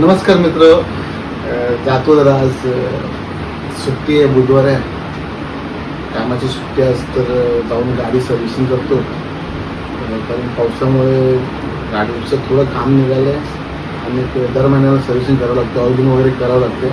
नमस्कार मित्र. जातो जरा आज सुट्टी आहे, बुधवार आहे, कामाची सुट्टी आज तर जाऊन गाडी सर्व्हिसिंग करतो. कारण पावसामुळे गाडीचं थोडं काम निघालं आहे आणि ते दर महिन्याला सर्व्हिसिंग करावं लागतं, ऑइलिंग वगैरे करावं लागते.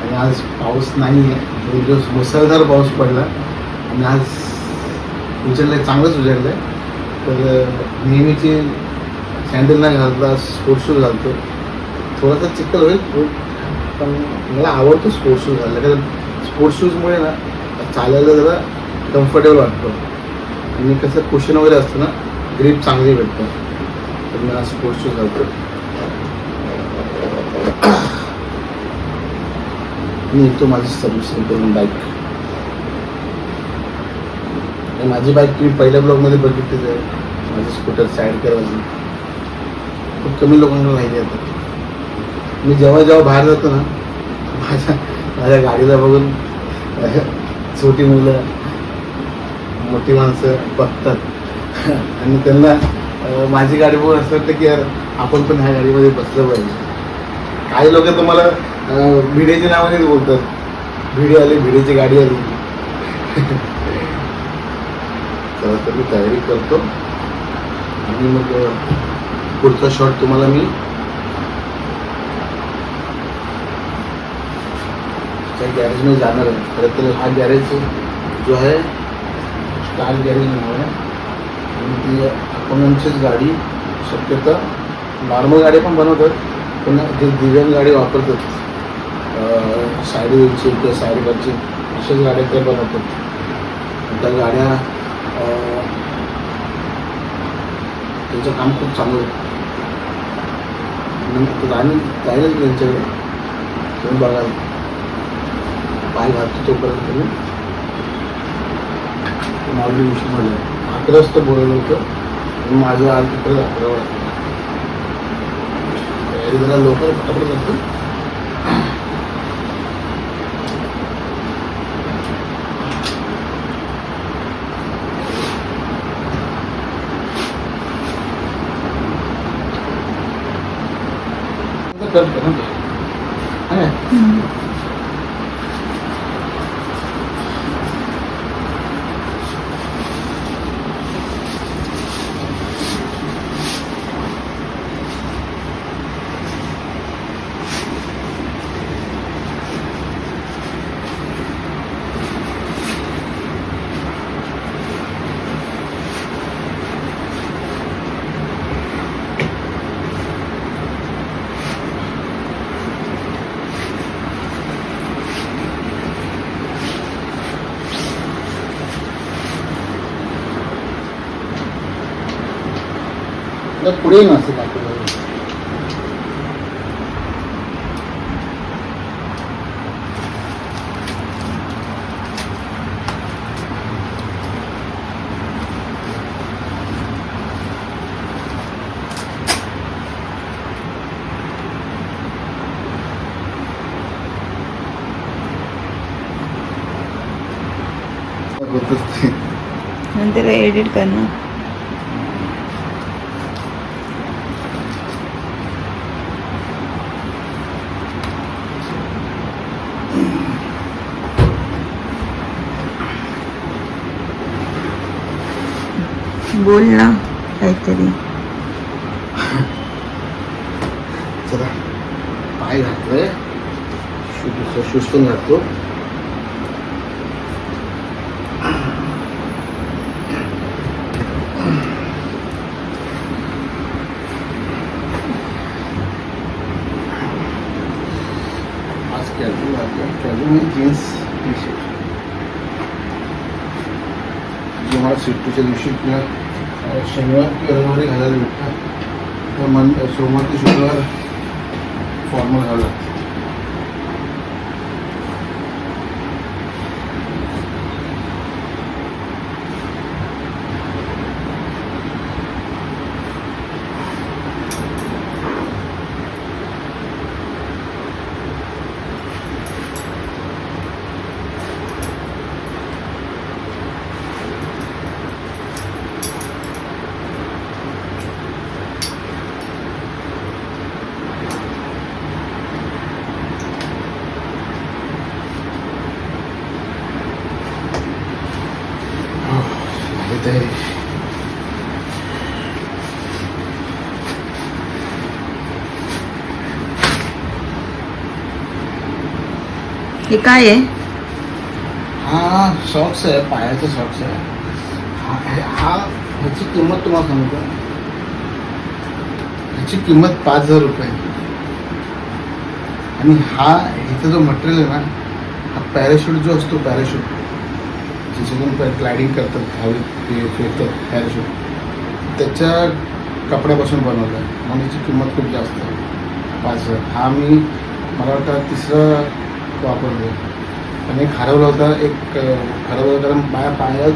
आणि आज पाऊस नाही आहे, 2 दिवस मुसळधार पाऊस पडला आणि आज उजेडलं आहे, चांगलंच उजेडलं आहे. तर नेहमीची सँडल नाही घालता, स्पोर्ट्स शूज घालतो. थोडासा चिखल होईल पण मला आवडतो स्पोर्ट्स शूज घालायला, कारण स्पोर्ट्स शूजमुळे ना चालायला जरा कम्फर्टेबल वाटतं आणि कसं कुशन वगैरे असतं ना, ग्रीप चांगली भेटतं. तर मला स्पोर्ट्स शूज घालतो. मी येतो माझी सर्व्हिसिंग करून बाईक. माझी बाईक तुम्ही पहिल्या ब्लॉगमध्ये बघितलीच आहे. माझं स्कूटर साईड करायचं खूप कमी लोकांना माहिती आहे. मी जेव्हा बाहेर जातो ना, माझ्या गाडीला बघून छोटी मुलं, मोठी माणसं बघतात आणि त्यांना माझी गाडी बघून असं वाटतं की यार आपण पण ह्या गाडीमध्ये बसलं पाहिजे. काही लोक तुम्हाला भिडेच्या नावानेच बोलतात, भिडे आले, भिडेची गाडी आली. चला तर मी तयारी करतो आणि मग पुढचा शॉट तुम्हाला मी गॅरेज में जाणार आहे. खरं तर हा गॅरेज जो आहे स्टार गॅरेज नाव आहे आणि ती अपोनंटचीच गाडी, शक्यता नॉर्मल गाडी पण बनवतात, पण जे दिव्यांग गाडी वापरतात साईडची किंवा साईडवरची अशाच गाड्या ते बनवतात. त्या गाड्या त्यांचं काम खूप चांगलं आहे. जाणं जायलाच त्यांच्याकडे तुम्ही बघाल. पाय घालतो तोपर्यंत मी माऊली उशीमध्ये 11 वाजता बोलवलं होतं आणि माझं आज तिकडे 11 वाजता. तयारी जरा लवकर फटाफट करतो. पुढे नसेल आपल्याला नंतर एडिट करणार. बोल ना काहीतरी. चला पाय घातलंय, शूज पण घातलो. आज कॅजुअल जीन्स टी शर्ट. जेव्हा सुट्टीच्या दिवशी किंवा शनिवार किंवा रविवारी घालायला भेटतं, तर सोमवार ते शुक्रवार फॉर्मल घालावं लागतं. हे काय आहे? हा सॉक्स आहे, पायाचा सॉक्स आहे. ह्याची किंमत तुम्हाला सांगतो, ह्याची किंमत 5,000 रुपये. आणि इथं जो मटेरियल आहे ना, हा पॅराशूट जो असतो, पॅराशूट ज्याच्यातून ग्लायडिंग करतात, हवेत फेकतात पॅराशूट, त्याच्या कपड्यापासून बनवला आहे. म्हणून याची किंमत खूप जास्त आहे, 5,000. हा मला वाटतं तिसरा वापरतो. पण एक हरवला होता, कारण माझ्या पायात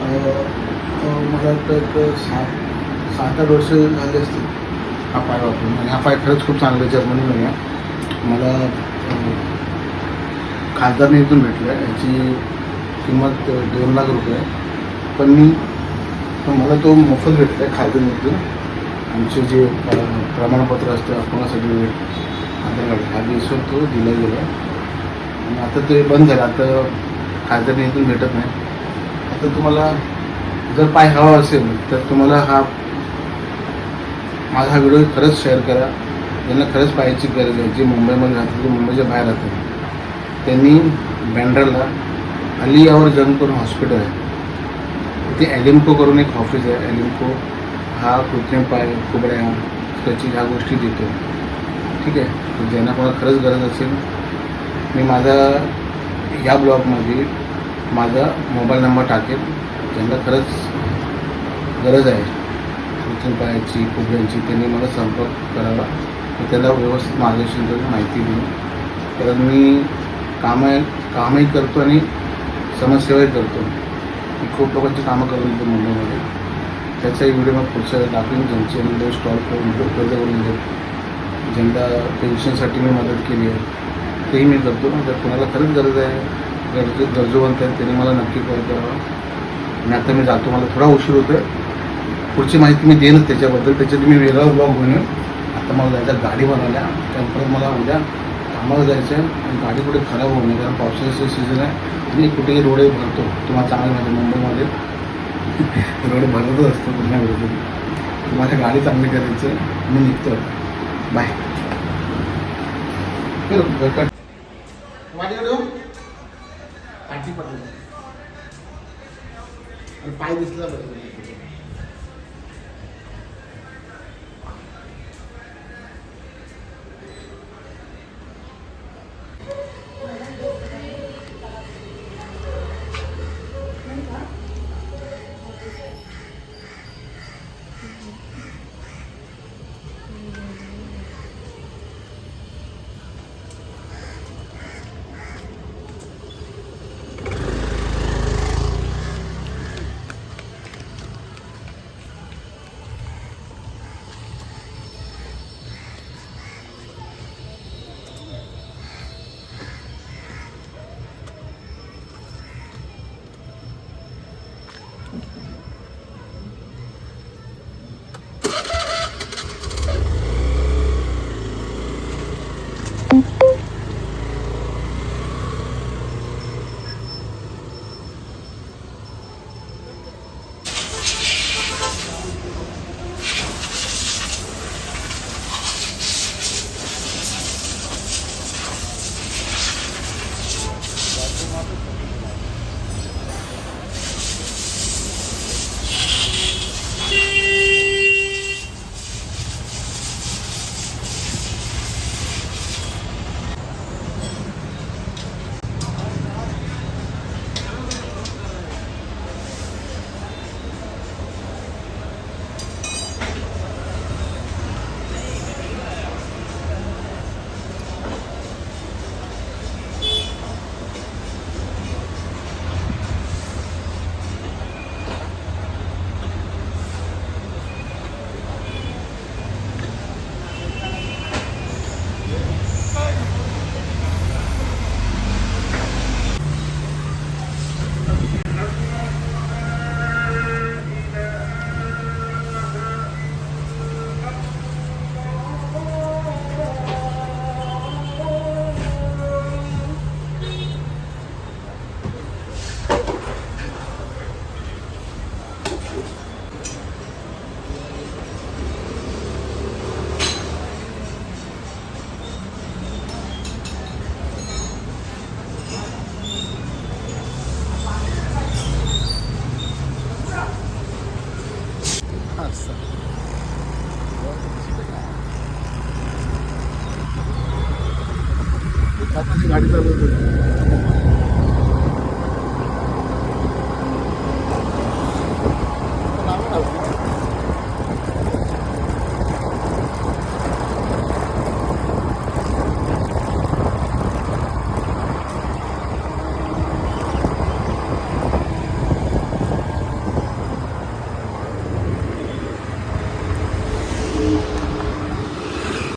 मला वाटतं एक 7-8 वर्ष झाले असतील हा पाय वापरून. आणि हा पाय खरंच खूप चांगला आहे. जर्मनीमध्ये मला खासदारने इथून भेटलं आहे. याची किंमत 2 लाख रुपये आहे. पण मला तो मोफत भेटला आहे खासदारमधून. आमचे जे प्रमाणपत्र असतं, आपण सर्टिफिकेट, आधार कार्ड, हा बेसवर तो दिला गेला. आणि आता ते बंद झालं, आता खासदारने इथून भेटत नाही. आता तुम्हाला जर पाय हवा असेल तर तुम्हाला माझा हा व्हिडिओ खरंच शेअर करा. ज्यांना खरंच पायाची गरज आहे, जे मुंबईमध्ये राहतात, जे मुंबईच्या बाहेर राहतात, त्यांनी बँड्राला अली यावर जंग करून हॉस्पिटल आहे, ते ॲलिम्को करून एक ऑफिस आहे. ॲलिम्को हा कृत्रिम पाय, कुबड्या, त्याची ह्या गोष्टी देतो. ठीक आहे. तर ज्यांना कोणाला खरंच गरज असेल, मी माझा या ब्लॉगमध्ये माझा मोबाईल नंबर टाकेल. ज्यांना खरंच गरज आहे कृत्रिम पायाची, कुबड्यांची, त्यांनी मला संपर्क करावा. मी त्याला व्यवस्थित मार्गदर्शन करून माहिती देईन. कारण मी कामही करतो आणि समाजसेवाही करतो. मी खूप लोकांची कामं करून देतो मुंबईमध्ये. त्याचाही व्हिडिओ मग पुढच्या दाखवेन. ज्यांचे स्टॉल करून कर्ज करून देतो, ज्यांना पेन्शनसाठी मी मदत केली आहे, तेही मी करतो. जर कोणाला खरंच गरज आहे, गरजूवंत आहे, त्यांनी मला नक्की कॉल करावा. आणि आता मी जातो, मला थोडा उशीर होतो आहे. पुढची माहिती मी देईनच त्याच्याबद्दल. त्याच्यात मी वेगळा ब्लॉग बनवेन. आता मला जायचं, गाडी बनवल्या, त्यानंतर मला उद्या कामाला जायचं आहे. आणि गाडी कुठे खराब होऊ नये, कारण पावसाचं सीझन आहे आणि कुठेही रोड भरतो. तुम्हाला चांगलं माहिती, मुंबईमध्ये रोड भरतच असतो पुन्हा बरोबर. तुम्हाला गाडी चांगली करायचं आहे. मी निघतो. बाय. माझ्याकडे पाठी पडली आणि पाय दिसला बरं. आता ती गाडी चालवतो